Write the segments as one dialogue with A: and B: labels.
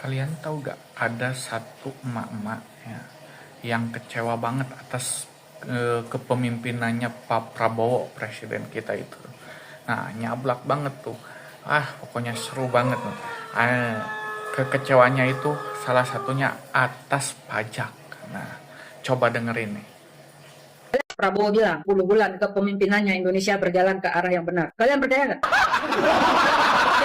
A: Kalian tahu gak ada satu emak-emak ya, yang kecewa banget atas kepemimpinannya Pak Prabowo, presiden kita itu. Nah, nyablak banget tuh. Pokoknya seru banget. Kekecewanya itu salah satunya atas pajak. Nah, coba dengerin nih.
B: Prabowo bilang 10 bulan kepemimpinannya Indonesia berjalan ke arah yang benar. Kalian percaya nggak?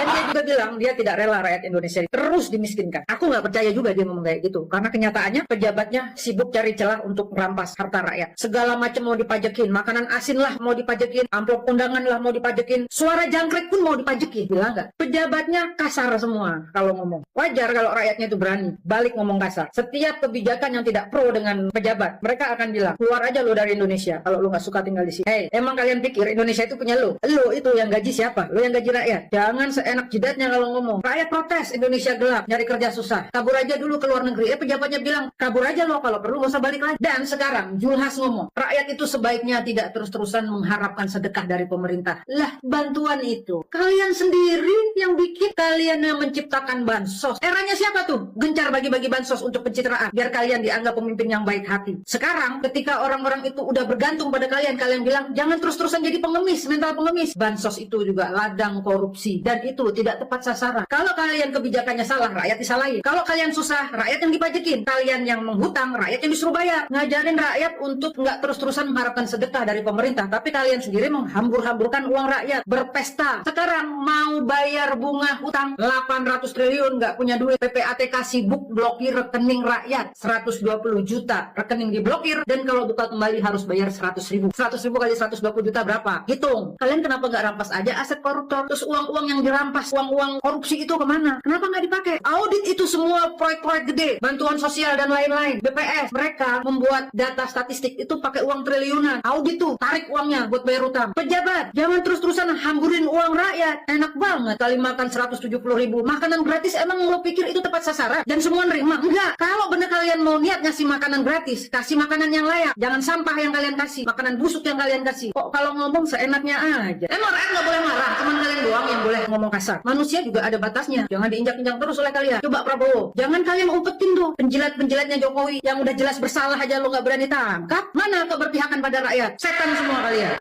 B: Dan dia juga bilang dia tidak rela rakyat Indonesia terus dimiskinkan. Aku nggak percaya juga dia ngomong kayak gitu. Karena kenyataannya pejabatnya sibuk cari celah untuk merampas harta rakyat. Segala macam mau dipajekin. Makanan asin lah mau dipajekin. Amplop undangan lah mau dipajekin. Suara jangkrik pun mau dipajekin. Bilang nggak? Pejabatnya kasar semua kalau ngomong. Wajar kalau rakyatnya itu berani balik ngomong kasar. Setiap kebijakan yang tidak pro dengan pejabat, mereka akan bilang, keluar aja lo dari Indonesia kalau lo nggak suka tinggal di sini. Hei, emang kalian pikir Indonesia itu punya lo? Lo itu yang gaji siapa? Lo yang gaji rakyat. Jangan seenak jidatnya kalau ngomong. Rakyat protes, Indonesia gelap, nyari kerja susah. Kabur aja dulu ke luar negeri. Pejabatnya bilang, kabur aja lo, kalau perlu gak usah balik lagi. Dan sekarang Julhas ngomong, rakyat itu sebaiknya tidak terus-terusan mengharapkan sedekah dari pemerintah. Lah, bantuan itu kalian sendiri yang bikin, kalian yang menciptakan bansos. Eranya siapa tuh? Gencar bagi-bagi bansos untuk pencitraan, biar kalian dianggap pemimpin yang baik hati. Sekarang ketika orang-orang itu udah bergantung pada kalian, kalian bilang jangan terus-terusan jadi pengemis, mental pengemis. Bansos itu juga ladang korupsi dan itu tidak tepat sasaran. Kalau kalian kebijakannya salah, rakyat disalahin. Kalau kalian susah, rakyat yang dipajekin. Kalian yang menghutang, rakyat yang disuruh bayar. Ngajarin rakyat untuk nggak terus-terusan mengharapkan sedekah dari pemerintah, tapi kalian sendiri menghambur-hamburkan uang rakyat, berpesta. Sekarang mau bayar bunga hutang 800 triliun, nggak punya duit. PPATK sibuk blokir rekening rakyat 120 juta rekening diblokir, dan kalau buka kembali harus bayar 100 ribu. 100 ribu kali 120 juta berapa? Hitung. Kalian kenapa nggak rampas aja aset koruptor? Terus uang-uang yang dirampas, uang-uang korupsi itu kemana? Kenapa nggak dipakai? Audit itu semua proyek-proyek gede, bantuan sosial dan lain-lain. BPS mereka membuat data statistik itu pakai uang triliunan. Audit tuh tarik uangnya buat bayar utang. Pejabat jangan terus-terusan hamburin uang rakyat. Enak banget kali makan 170 ribu. Makanan gratis, emang lo pikir itu tepat sasaran dan semua nerima? Enggak. Kalau bener kalian mau niat ngasih makanan gratis, kasih makanan yang layak. Jangan sampah yang kalian kasih, makanan busuk yang kalian kasih. Kok kalau ngomong seenaknya aja? Emang rakyat nggak boleh marah, cuman kalian doang yang boleh ngomong kasar. Manusia juga ada batasnya, jangan diinjak-injak terus oleh kalian. Coba Prabowo, jangan kalian umpetin tuh penjilat-penjilatnya Jokowi yang udah jelas bersalah aja lo nggak berani tangkap. Mana keberpihakan pada rakyat? Setan semua kalian.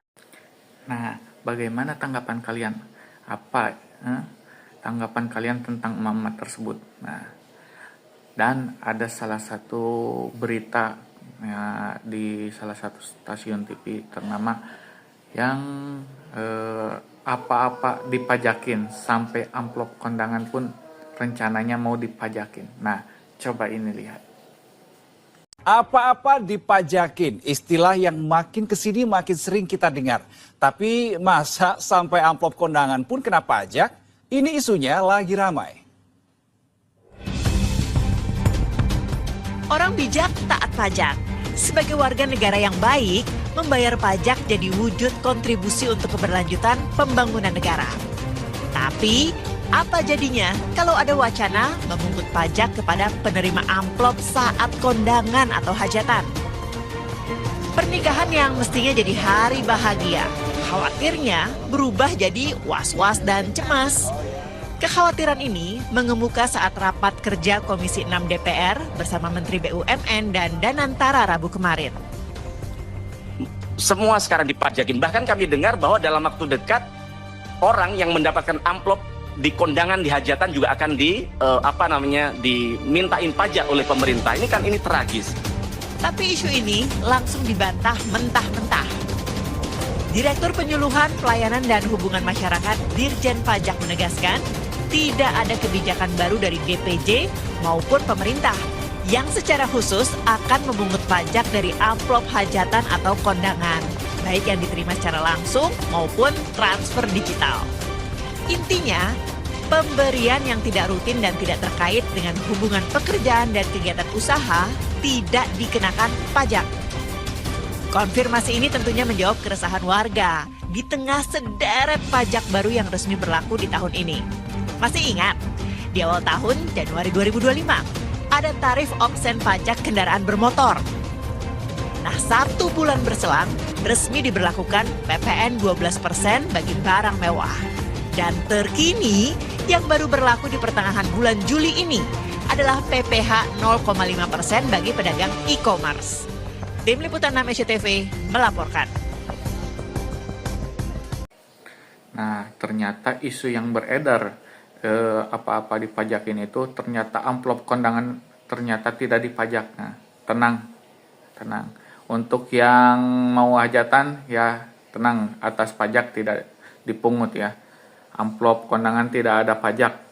A: Nah, bagaimana tanggapan kalian? Apa tanggapan kalian tentang emak-emak tersebut? Nah, dan ada salah satu berita ya, di salah satu stasiun TV ternama yang apa-apa dipajakin, sampai amplop kondangan pun rencananya mau dipajakin. Nah, coba ini lihat.
C: Apa-apa dipajakin, istilah yang makin kesini makin sering kita dengar. Tapi masa sampai amplop kondangan pun kena pajak? Ini isunya lagi ramai.
D: Orang bijak taat pajak. Sebagai warga negara yang baik, membayar pajak jadi wujud kontribusi untuk keberlanjutan pembangunan negara. Tapi, apa jadinya kalau ada wacana memungut pajak kepada penerima amplop saat kondangan atau hajatan? Pernikahan yang mestinya jadi hari bahagia, khawatirnya berubah jadi was-was dan cemas. Kekhawatiran ini mengemuka saat rapat kerja Komisi 6 DPR bersama Menteri BUMN dan Danantara Rabu kemarin.
E: Semua sekarang dipajakin. Bahkan kami dengar bahwa dalam waktu dekat orang yang mendapatkan amplop di kondangan, di hajatan juga akan dimintain pajak oleh pemerintah. Ini tragis.
D: Tapi isu ini langsung dibantah mentah-mentah. Direktur Penyuluhan Pelayanan dan Hubungan Masyarakat Dirjen Pajak menegaskan, tidak ada kebijakan baru dari DPJ maupun pemerintah yang secara khusus akan memungut pajak dari amplop hajatan atau kondangan, baik yang diterima secara langsung maupun transfer digital. Intinya, pemberian yang tidak rutin dan tidak terkait dengan hubungan pekerjaan dan kegiatan usaha tidak dikenakan pajak. Konfirmasi ini tentunya menjawab keresahan warga di tengah sederet pajak baru yang resmi berlaku di tahun ini. Masih ingat, di awal tahun Januari 2025, ada tarif oksen pajak kendaraan bermotor. Nah, 1 bulan berselang, resmi diberlakukan PPN 12% bagi barang mewah. Dan terkini, yang baru berlaku di pertengahan bulan Juli ini, adalah PPh 0,5% bagi pedagang e-commerce. Tim Liputan 6 SCTV melaporkan.
A: Nah, ternyata isu yang beredar apa-apa dipajakin itu ternyata amplop kondangan ternyata tidak dipajak. Nah, tenang. Untuk yang mau hajatan ya tenang, atas pajak tidak dipungut ya. Amplop kondangan tidak ada pajak.